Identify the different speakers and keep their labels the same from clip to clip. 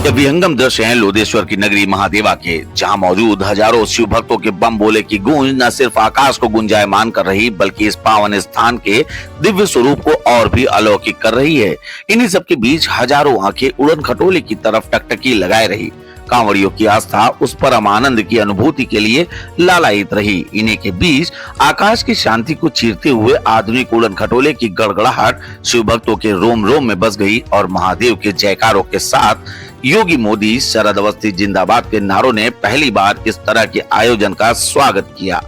Speaker 1: ये विहंगम दृश्य हैं लोधेश्वर की नगरी महादेवा के, जहां मौजूद हजारों शिव भक्तों के बम बोले की गूंज न सिर्फ आकाश को गुंजायमान कर रही बल्कि इस पावन स्थान के दिव्य स्वरूप को और भी अलौकिक कर रही है। इन्हीं सबके बीच हजारों आंखें उड़न खटोले की तरफ टकटकी लगाए रही। कांवड़ियों की आस्था उस परम आनंद की अनुभूति के लिए लालायित रही। इन्हीं के बीच आकाश की शांति को चीरते हुए आधुनिक उड़न खटोले की गड़गड़ाहट शिव भक्तों के रोम रोम में बस गई और महादेव के जयकारों के साथ योगी मोदी, शरद अवस्थी जिंदाबाद के नारों ने पहली बार इस तरह के आयोजन का स्वागत किया।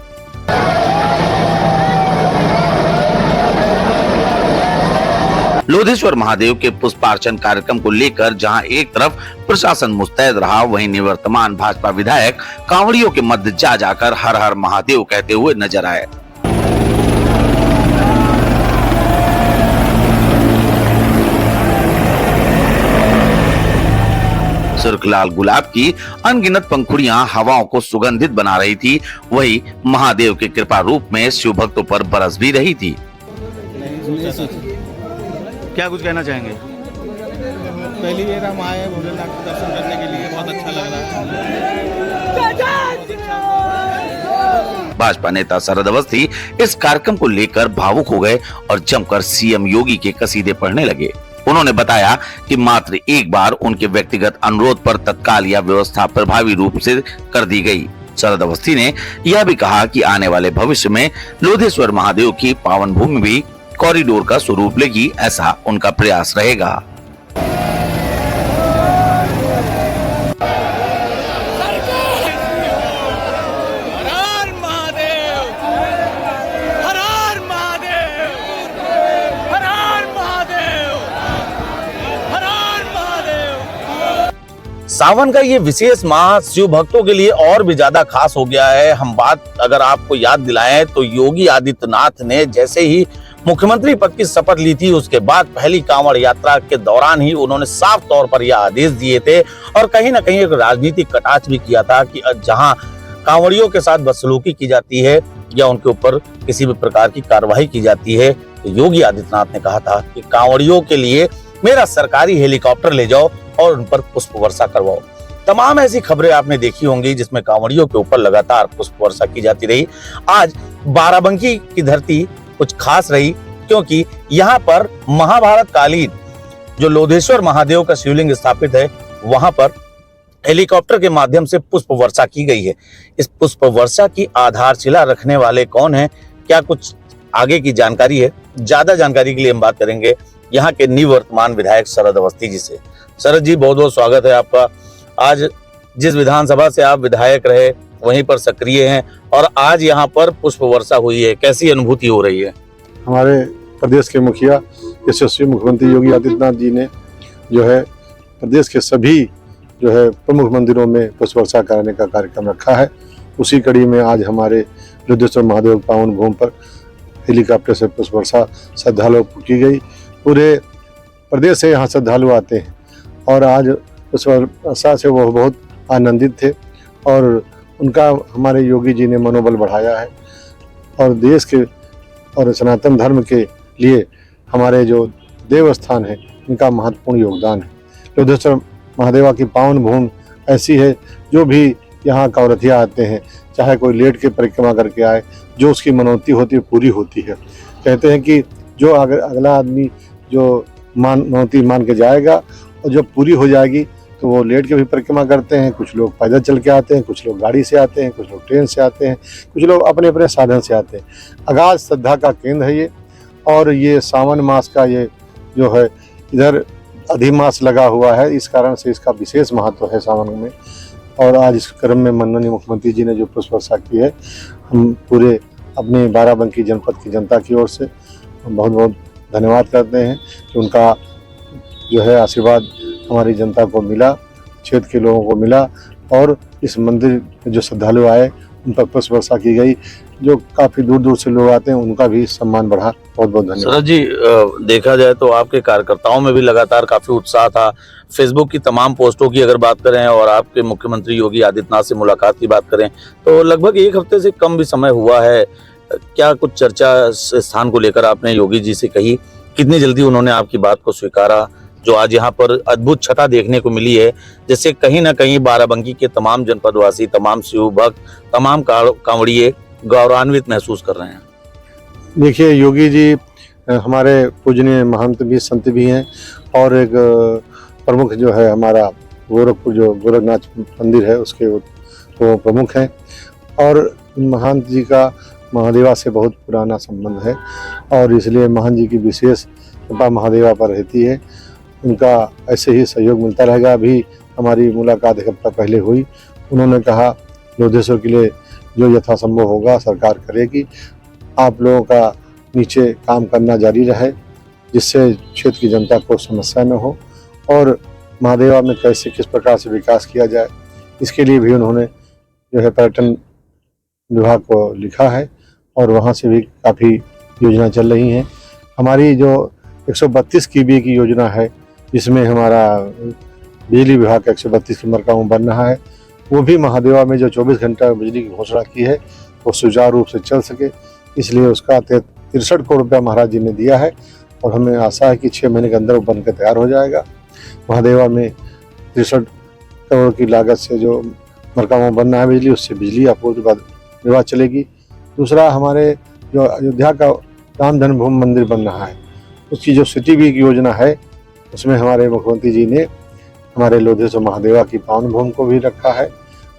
Speaker 1: लोधेश्वर महादेव के पुष्पार्चन कार्यक्रम को लेकर जहां एक तरफ प्रशासन मुस्तैद रहा, वहीं निवर्तमान भाजपा विधायक कांवड़ियों के मध्य जा जाकर हर हर महादेव कहते हुए नजर आए। सुर्ख लाल गुलाब की अनगिनत पंखुड़ियां हवाओं को सुगंधित बना रही थी, वही महादेव के कृपा रूप में शिव भक्तों पर बरस भी रही थी।
Speaker 2: क्या कुछ कहना चाहेंगे?
Speaker 3: पहली बार हम आए भोलेनाथ के दर्शन करने के लिए, बहुत अच्छा लग रहा है।
Speaker 1: भाजपा नेता शरद अवस्थी इस कार्यक्रम को लेकर भावुक हो गए और जमकर सीएम योगी के कसीदे पढ़ने लगे। उन्होंने बताया कि मात्र एक बार उनके व्यक्तिगत अनुरोध पर तत्काल यह व्यवस्था प्रभावी रूप से कर दी गई। शरद अवस्थी ने यह भी कहा कि आने वाले भविष्य में लोधेश्वर महादेव की पावन भूमि भी कॉरिडोर का स्वरूप लेगी, ऐसा उनका प्रयास रहेगा।
Speaker 4: सावन का ये विशेष माह शिव भक्तों के लिए और भी ज्यादा खास हो गया है। हम बात अगर आपको याद दिलाएं तो योगी आदित्यनाथ ने जैसे ही मुख्यमंत्री पद की शपथ ली थी, उसके बाद पहली कांवड़ यात्रा के दौरान ही उन्होंने साफ तौर पर यह आदेश दिए थे और कहीं ना कहीं एक राजनीतिक कटाक्ष भी किया था कि जहां कांवड़ियों के साथ बदसलूकी की जाती है या उनके ऊपर किसी भी प्रकार की कार्रवाई की जाती है, तो योगी आदित्यनाथ ने कहा था कि कांवड़ियों के लिए मेरा सरकारी हेलीकॉप्टर ले जाओ और उन पर पुष्प वर्षा करवाओ। तमाम ऐसी खबरें आपने देखी होंगी जिसमें कांवड़ियों के ऊपर लगातार पुष्प वर्षा की जाती रही। आज बाराबंकी की धरती कुछ खास रही क्योंकि यहाँ पर महाभारत कालीन जो लोधेश्वर महादेव का शिवलिंग स्थापित है, वहां पर हेलीकॉप्टर के माध्यम से पुष्प वर्षा की गई है। इस पुष्प वर्षा की आधारशिला रखने वाले कौन है, क्या कुछ आगे की जानकारी है? ज्यादा जानकारी के लिए हम बात करेंगे यहाँ के निवर्तमान विधायक शरद अवस्थी जी से। शरद जी, बहुत बहुत स्वागत है आपका। आज जिस विधानसभा से आप विधायक रहे वहीं पर सक्रिय हैं और आज यहाँ पर पुष्प वर्षा हुई है, कैसी अनुभूति हो रही है?
Speaker 5: हमारे प्रदेश के मुखिया यशस्वी मुख्यमंत्री योगी आदित्यनाथ जी ने जो है प्रदेश के सभी जो है प्रमुख मंदिरों में पुष्प वर्षा कराने का कार्यक्रम रखा है। उसी कड़ी में आज हमारे लोधेश्वर महादेव पावन भूमि पर हेलीकॉप्टर से पुष्प वर्षा श्रद्धालुओं को की गई। पूरे प्रदेश से यहाँ श्रद्धालु आते हैं और आज पुष्प वर्षा से वो बहुत आनंदित थे और उनका हमारे योगी जी ने मनोबल बढ़ाया है और देश के और सनातन धर्म के लिए हमारे जो देवस्थान है इनका महत्वपूर्ण योगदान है। लोधेश्वर महादेवा की पावन भूमि ऐसी है, जो भी यहाँ कांवड़िया आते हैं, चाहे कोई लेट के परिक्रमा करके आए, जो उसकी मनौती होती है पूरी होती है। कहते हैं कि जो अगला आदमी जो मनौती मान के जाएगा और जब पूरी हो जाएगी तो वो लेट के भी परिक्रमा करते हैं। कुछ लोग पैदल चल के आते हैं, कुछ लोग गाड़ी से आते हैं, कुछ लोग ट्रेन से आते हैं, कुछ लोग अपने अपने साधन से आते हैं। अगाध श्रद्धा का केंद्र है ये और ये सावन मास का ये जो है इधर अधिमास लगा हुआ है, इस कारण से इसका विशेष महत्व है सावन में। और आज इस क्रम में माननीय मुख्यमंत्री जी ने जो पुष्प वर्षा की है, हम पूरे अपने बाराबंकी जनपद की जनता की ओर से बहुत बहुत धन्यवाद करते हैं कि उनका जो है आशीर्वाद हमारी जनता को मिला, क्षेत्र के लोगों को मिला और इस मंदिर में जो श्रद्धालु आए उन पर पुष्प वर्षा की गई। जो काफी दूर दूर से लोग आते हैं उनका भी सम्मान बढ़ा। बहुत बहुत धन्यवाद।
Speaker 4: शरद जी, देखा जाए तो आपके कार्यकर्ताओं में भी लगातार काफी उत्साह था। फेसबुक की तमाम पोस्टों की अगर बात करें और आपके मुख्यमंत्री योगी आदित्यनाथ से मुलाकात की बात करें तो लगभग एक हफ्ते से कम भी समय हुआ है। क्या कुछ चर्चा स्थान को लेकर आपने योगी जी से कही? कितनी जल्दी उन्होंने आपकी बात को स्वीकारा? जो आज यहाँ पर अद्भुत छटा देखने को मिली है, जिससे कहीं ना कहीं बाराबंकी के तमाम जनपदवासी, तमाम शिव भक्त, तमाम कांवड़िए गौरवान्वित महसूस कर रहे हैं।
Speaker 5: देखिए, योगी जी हमारे पूजनीय महंत भी, संत भी हैं, और एक प्रमुख जो है हमारा गोरखपुर जो गोरखनाथ मंदिर है उसके वो प्रमुख हैं, और महंत जी का महादेवा से बहुत पुराना संबंध है, और इसलिए महंत जी की विशेष कृपा महादेवा पर रहती है। उनका ऐसे ही सहयोग मिलता रहेगा। अभी हमारी मुलाकात एक हफ्ता पहले हुई, उन्होंने कहा लोधेश्वर के लिए जो यथासंभव होगा सरकार करेगी, आप लोगों का नीचे काम करना जारी रहे, जिससे क्षेत्र की जनता को समस्या न हो, और महादेवा में कैसे किस प्रकार से विकास किया जाए, इसके लिए भी उन्होंने जो है पर्यटन विभाग को लिखा है, और वहाँ से भी काफ़ी योजना चल रही हैं। हमारी जो 132 kV की योजना है, जिसमें हमारा बिजली विभाग का 132 मरकाम बन रहा है, वो भी महादेवा में जो 24 घंटा बिजली की घोषणा की है वो सुचारू रूप से चल सके, इसलिए उसका 63 करोड़ रुपया महाराज जी ने दिया है, और हमें आशा है कि 6 महीने के अंदर वो बनकर तैयार हो जाएगा। महादेवा में 63 करोड़ की लागत से जो मरकाम बनना है बिजली, उससे बिजली आपूर्ति विभाग चलेगी। दूसरा, हमारे जो अयोध्या का राम जन्मभूमि मंदिर बन रहा है, उसकी जो सिटी वीक योजना है, उसमें हमारे मुख्यमंत्री जी ने हमारे लोधेश्वर महादेवा की पावन भूमि को भी रखा है,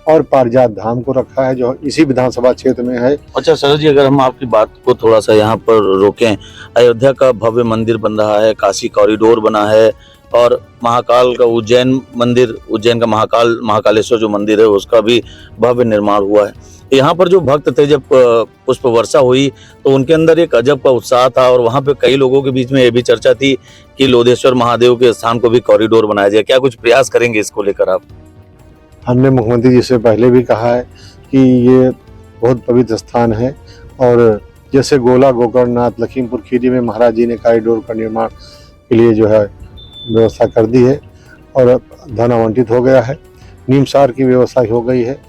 Speaker 5: और पारिजात धाम को रखा है, जो इसी विधानसभा क्षेत्र में है।
Speaker 4: अच्छा शरद जी, अगर हम आपकी बात को थोड़ा सा यहाँ पर रोकें, अयोध्या का भव्य मंदिर बन रहा है, काशी कॉरिडोर बना है, और महाकाल का उज्जैन मंदिर, उज्जैन का महाकालेश्वर जो मंदिर है उसका भी भव्य निर्माण हुआ है। यहाँ पर जो भक्त थे, जब पुष्प वर्षा हुई तो उनके अंदर एक अजब का उत्साह था, और वहाँ पे कई लोगों के बीच में ये भी चर्चा थी कि लोधेश्वर महादेव के स्थान को भी कॉरिडोर बनाया जाए। क्या कुछ प्रयास करेंगे इसको लेकर आप?
Speaker 5: हमने मुख्यमंत्री जी से पहले भी कहा है कि ये बहुत पवित्र स्थान है, और जैसे गोला, गोकर्णनाथ, लखीमपुर खीरी में महाराज जी ने कॉरिडोर का निर्माण के लिए जो है व्यवस्था कर दी है, और धन आवंटित हो गया है, नीमसार की व्यवस्था हो गई है,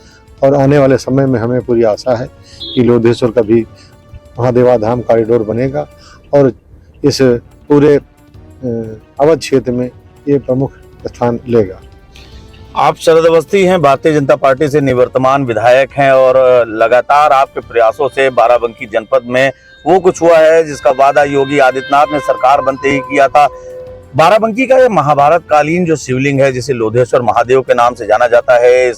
Speaker 5: और आने वाले समय में हमें पूरी आशा है कि लोधेश्वर का भी महादेवा धाम कॉरिडोर बनेगा, और इस पूरे अवध क्षेत्र में ये प्रमुख स्थान लेगा।
Speaker 4: आप शरद अवस्थी हैं, भारतीय जनता पार्टी से निवर्तमान विधायक हैं, और लगातार आपके प्रयासों से बाराबंकी जनपद में वो कुछ हुआ है जिसका वादा योगी आदित्यनाथ ने सरकार बनते ही किया था। बाराबंकी का ये महाभारत कालीन जो शिवलिंग है, जिसे लोधेश्वर महादेव के नाम से जाना जाता है,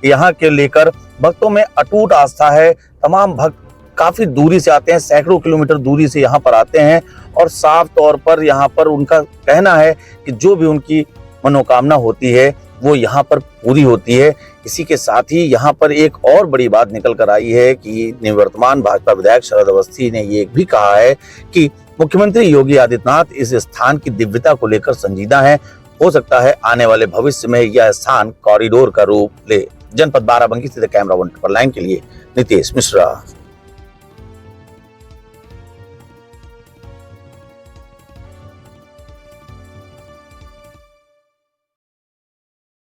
Speaker 4: यहाँ के लेकर भक्तों में अटूट आस्था है। तमाम भक्त काफी दूरी से आते हैं, सैकड़ों किलोमीटर दूरी से यहाँ पर आते हैं, और साफ तौर पर यहाँ पर उनका कहना है कि जो भी उनकी मनोकामना होती है वो यहाँ पर पूरी होती है। इसी के साथ ही यहाँ पर एक और बड़ी बात निकल कर आई है कि निवर्तमान भाजपा विधायक शरद अवस्थी ने ये भी कहा है कि मुख्यमंत्री योगी आदित्यनाथ इस स्थान की दिव्यता को लेकर संजीदा हैं। हो सकता है आने वाले भविष्य में यह स्थान कॉरिडोर का रूप ले। जनपद बाराबंकी से कैमरा 1 लाइन के लिए नितेश मिश्रा।